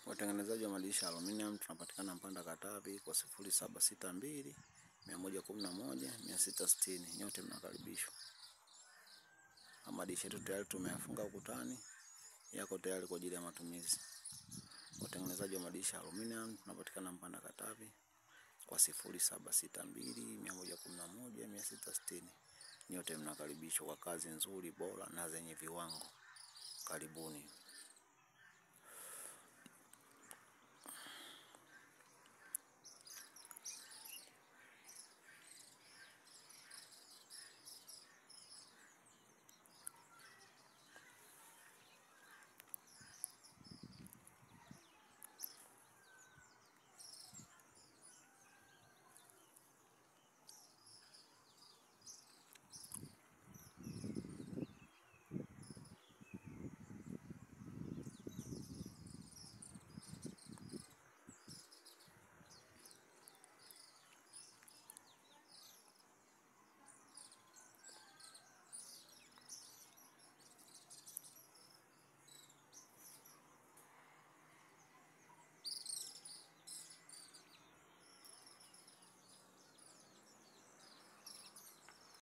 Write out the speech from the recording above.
Watengenezaji wa madirisha aluminium tunapatikana Mpanda Katavi kwa 0762 111 660. Nyote mnakaribishwa. Madirisha yetu tayari tumeyafunga ukutani, yako tayari kwa ajili ya matumizi. Watengenezaji wa madirisha aluminium tunapatikana Mpanda Katavi kwa 0762 111 660. Nyote mnakaribishwa kwa kazi nzuri, bora na zenye viwango. Karibuni.